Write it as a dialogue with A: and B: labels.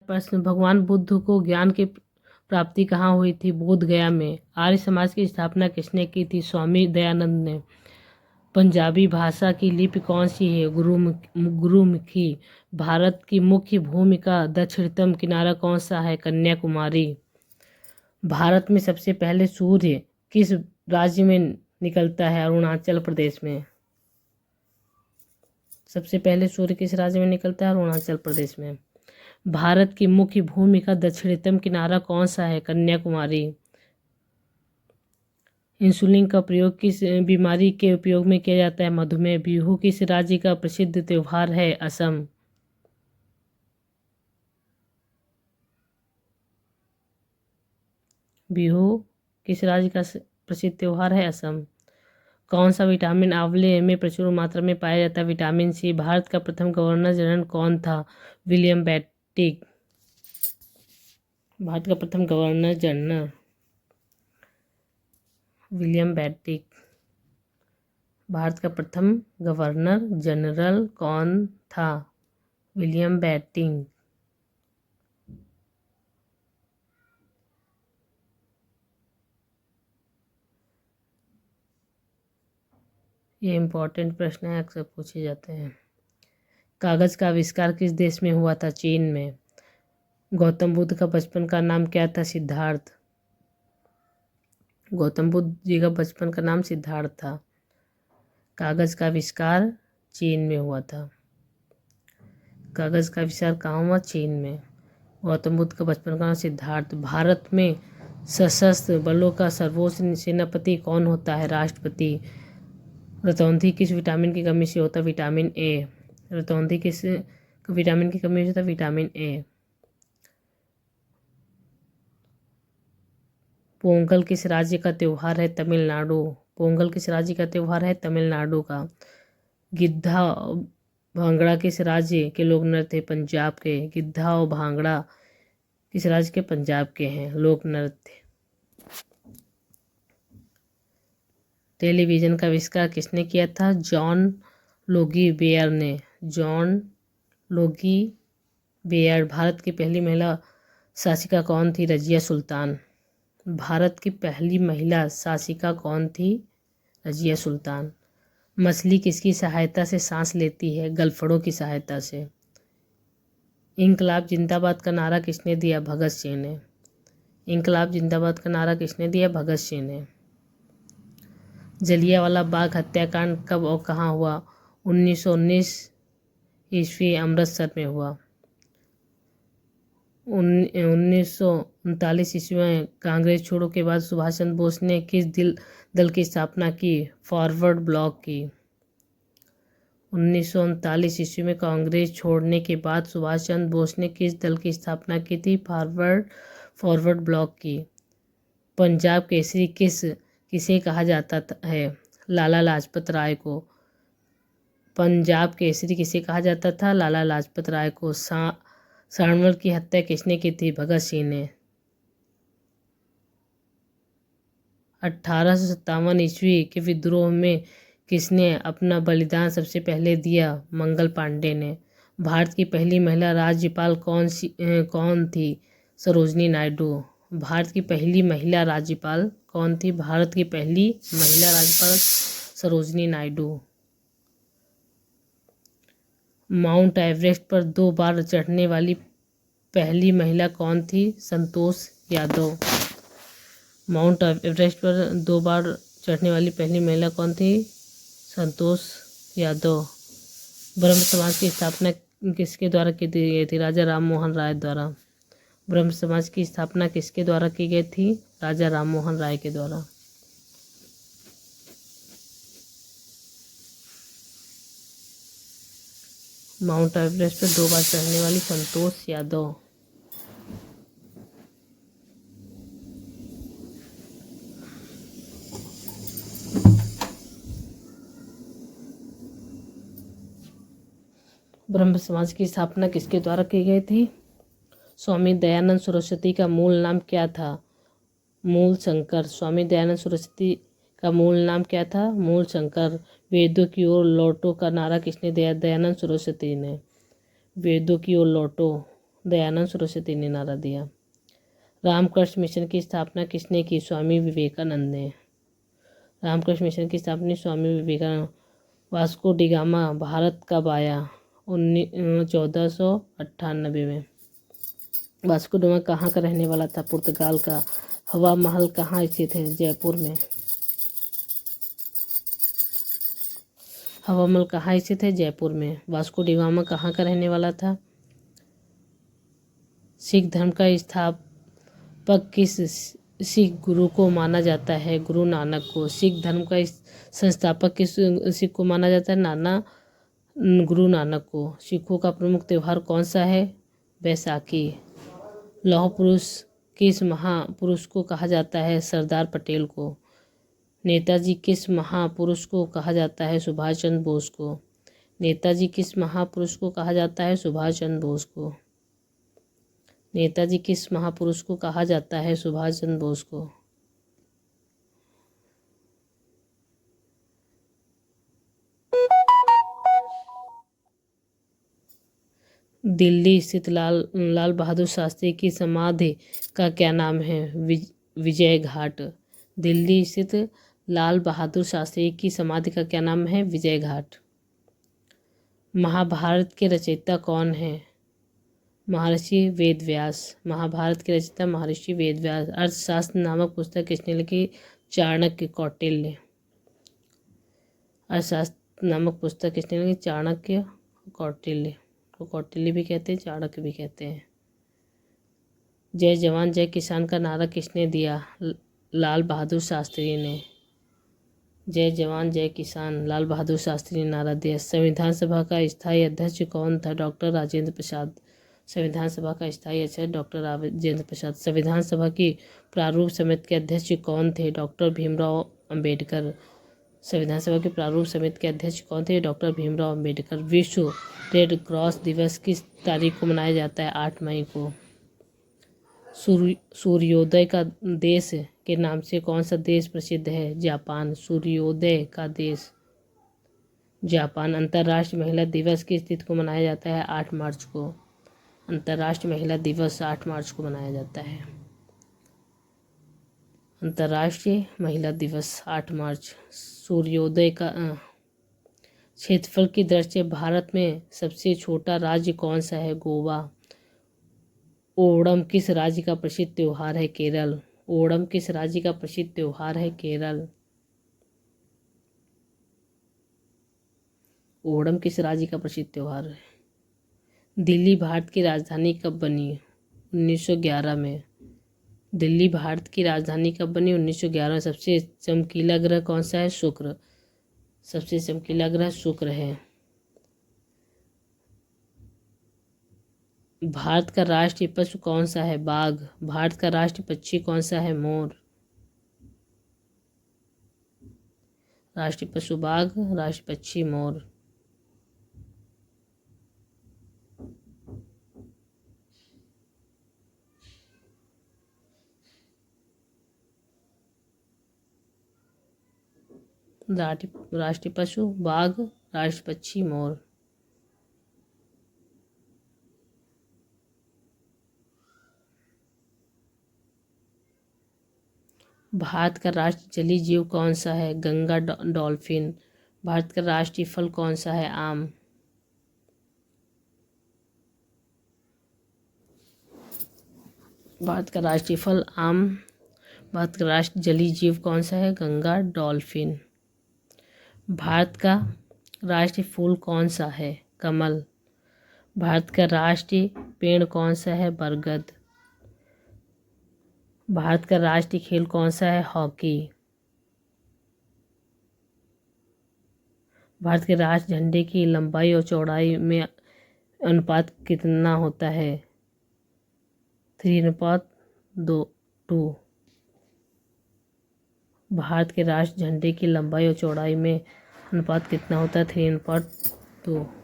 A: प्रश्न, भगवान बुद्ध को ज्ञान की प्राप्ति कहाँ हुई थी? बोध गया में। आर्य समाज की स्थापना किसने की थी? स्वामी दयानंद ने। पंजाबी भाषा की लिपि कौन सी है? गुरुमुखी। भारत की मुख्य भूमि का दक्षिणतम किनारा कौन सा है? कन्याकुमारी। भारत में सबसे पहले सूर्य किस राज्य में निकलता है? अरुणाचल प्रदेश में। सबसे पहले सूर्य किस राज्य में निकलता है? अरुणाचल प्रदेश में। भारत की मुख्य भूमि का दक्षिणतम किनारा कौन सा है? कन्याकुमारी। इंसुलिन का प्रयोग किस बीमारी के उपयोग में किया जाता है? मधुमेह। बिहू किस राज्य का प्रसिद्ध त्योहार है? असम। बिहू किस राज्य का प्रसिद्ध त्योहार है? असम। कौन सा विटामिन आंवले में प्रचुर मात्रा में पाया जाता है? Vitamin C. भारत का प्रथम गवर्नर जनरल कौन था? William Bentinck. भारत का प्रथम governor general William Bentinck. Bharat का प्रथम गवर्नर जनरल कौन था? William Bentinck. ये इम्पोर्टेंट प्रश्न है, अक्सर पूछे जाते हैं। कागज का आविष्कार किस देश में हुआ था? चीन में। गौतम बुद्ध का बचपन का नाम क्या था? सिद्धार्थ। गौतम बुद्ध जी का बचपन का नाम सिद्धार्थ था। कागज का आविष्कार चीन में हुआ था। कागज का आविष्कार कहाँ हुआ? चीन में। गौतम बुद्ध का बचपन का नाम सिद्धार्थ। भारत में सशस्त्र बलों का सर्वोच्च सेनापति कौन होता है? राष्ट्रपति। रतौंधी किस विटामिन की कमी से होता है? Vitamin A. रतौंधी किस विटामिन की कमी से होता है? Vitamin A. पोंगल किस राज्य का त्योहार है? तमिलनाडु। पोंगल किस राज्य का त्योहार है? तमिलनाडु का। गिद्धा और भांगड़ा किस राज्य के लोक नृत्य? पंजाब के। गिद्धा और भांगड़ा किस राज्य के? पंजाब के हैं लोक नृत्य। टेलीविज़न का आविष्कार किसने किया था? जॉन लोगी बेयर ने। John Logie bear. भारत की पहली महिला शासिका कौन थी? रजिया सुल्तान। भारत की पहली महिला शासिका कौन थी? रजिया सुल्तान। मछली किसकी सहायता से सांस लेती है? गलफड़ों की सहायता से। इंकलाब जिंदाबाद का नारा किसने दिया? भगत सिंह ने। इंकलाब जिंदाबाद का नारा किसने दिया? भगत सिंह ने। जलियांवाला बाग हत्याकांड कब और कहाँ हुआ? 1919 ईस्वी अमृतसर में हुआ। 1939 ईस्वी में कांग्रेस छोड़ो के बाद सुभाष चंद्र बोस ने किस दल की स्थापना की? फॉरवर्ड ब्लॉक की। 1939 ईस्वी में कांग्रेस छोड़ने के बाद सुभाष चंद्र बोस ने किस दल की स्थापना की थी? फॉरवर्ड ब्लॉक की। पंजाब केसरी किसे कहा जाता है? लाला लाजपत राय को। पंजाब केसरी किसे कहा जाता था? लाला लाजपत राय को। सावरकर की हत्या किसने की थी? भगत सिंह ने। 1857 ईस्वी के विद्रोह में किसने अपना बलिदान सबसे पहले दिया? मंगल पांडे ने। भारत की पहली महिला राज्यपाल कौन थी? सरोजनी नायडू। भारत की पहली महिला राज्यपाल कौन थी? भारत की पहली महिला राज्यपाल सरोजनी नायडू। माउंट एवरेस्ट पर 2 बार चढ़ने वाली पहली महिला कौन थी? संतोष यादव। माउंट एवरेस्ट पर 2 बार चढ़ने वाली पहली महिला कौन थी? संतोष यादव। ब्रह्म समाज की स्थापना किसके द्वारा की गई थी? राजा राम मोहन राय द्वारा। ब्रह्म समाज की स्थापना किसके द्वारा की गई थी? राजा राम मोहन राय के द्वारा। माउंट एवरेस्ट पर 2 बार चढ़ने वाली संतोष यादव। ब्रह्म समाज की स्थापना किसके द्वारा की गई थी? स्वामी दयानंद सरस्वती का मूल नाम क्या था? मूल शंकर। स्वामी दयानंद सरस्वती का मूल नाम क्या था? मूल शंकर। वेदों की ओर लौटो का नारा किसने दिया? दयानंद सरस्वती ने। वेदों की ओर लौटो दयानंद सरस्वती ने नारा दिया। रामकृष्ण मिशन की स्थापना किसने की? स्वामी विवेकानंद ने। रामकृष्ण मिशन की स्थापना Swami Vivekananda. Vasco da Gama Bharat कब आया? 1498 में। वास्को डी गामा कहाँ का रहने वाला था? पुर्तगाल का। हवा महल कहाँ स्थित है? जयपुर में। हवा महल कहाँ स्थित है? जयपुर में। वास्को डी गामा कहाँ का रहने वाला था? सिख धर्म का स्थापक किस सिख गुरु को माना जाता है? गुरु नानक को। सिख धर्म का संस्थापक किस सिख को माना जाता है? गुरु नानक को। सिखों का प्रमुख त्यौहार कौन सा है? बैसाखी। लौह पुरुष किस महापुरुष को कहा जाता है? सरदार पटेल को। नेताजी किस महापुरुष को कहा जाता है? सुभाष चंद्र बोस को। नेताजी किस महापुरुष को कहा जाता है? सुभाष चंद्र बोस को। नेताजी किस महापुरुष को कहा जाता है? सुभाष चंद्र बोस को। दिल्ली स्थित लाल बहादुर शास्त्री की समाधि का क्या नाम है? विजय घाट। दिल्ली स्थित लाल बहादुर शास्त्री की समाधि का क्या नाम है? विजय घाट। महाभारत के रचयिता कौन है? महर्षि वेदव्यास। महाभारत के रचयिता महर्षि वेदव्यास। अर्थशास्त्र नामक पुस्तक किसने लिखी? चाणक्य कौटिल्य। अर्थशास्त्र नामक पुस्तक किसने लिखी? चाणक्य कौटिल्य। को कौटिल्य भी कहते हैं, चाणक्य भी कहते हैं। जय जवान जय किसान का नारा किसने दिया? लाल बहादुर शास्त्री ने। जय जवान जय किसान लाल बहादुर शास्त्री ने नारा दिया। संविधान सभा का स्थायी अध्यक्ष कौन था? डॉक्टर राजेंद्र प्रसाद। संविधान सभा का स्थायी अध्यक्ष डॉक्टर राजेंद्र प्रसाद। संविधान सभा की प्रारूप समिति के अध्यक्ष कौन थे? डॉक्टर भीमराव अंबेडकर। संविधान सभा के प्रारूप समिति के अध्यक्ष कौन थे? डॉक्टर भीमराव अंबेडकर। विश्व रेड क्रॉस दिवस किस तारीख को मनाया जाता है? 8 मई को। सूर्योदय का देश के नाम से कौन सा देश प्रसिद्ध है? जापान। सूर्योदय का देश जापान। अंतर्राष्ट्रीय महिला दिवस किस तिथि को मनाया जाता है? 8 मार्च को। अंतर्राष्ट्रीय महिला दिवस 8 मार्च को मनाया जाता है। अंतर्राष्ट्रीय महिला दिवस 8 मार्च। सूर्योदय का क्षेत्रफल की दृष्टि से भारत में सबसे छोटा राज्य कौन सा है? गोवा। ओणम किस राज्य का प्रसिद्ध त्योहार है? केरल। ओणम किस राज्य का प्रसिद्ध त्योहार है? केरल। ओणम किस राज्य का प्रसिद्ध त्योहार है? दिल्ली भारत की राजधानी कब बनी? 1911 में। दिल्ली भारत की राजधानी कब बनी? 1911 में। सबसे चमकीला ग्रह कौन सा है? शुक्र। सबसे चमकीला ग्रह शुक्र है। भारत का राष्ट्रीय पशु कौन सा है? बाघ। भारत का राष्ट्रीय पक्षी कौन सा है? मोर। राष्ट्रीय पशु बाघ, राष्ट्रीय पक्षी मोर। राष्ट्रीय पशु बाघ, राष्ट्रीय पक्षी मोर। भारत का राष्ट्रीय जलीय जीव कौन सा है? गंगा डॉल्फिन। भारत का राष्ट्रीय फल कौन सा है? आम। भारत का राष्ट्रीय फल आम। भारत का राष्ट्रीय जलीय जीव कौन सा है? गंगा डॉल्फिन। भारत का राष्ट्रीय फूल कौन सा है? कमल। भारत का राष्ट्रीय पेड़ कौन सा है? बरगद। भारत का राष्ट्रीय खेल कौन सा है? हॉकी। भारत के राष्ट्रीय झंडे की लंबाई और चौड़ाई में अनुपात कितना होता है? 3:2। भारत के राष्ट्रीय झंडे की लंबाई और चौड़ाई में अनुपात कितना होता है? 3:2।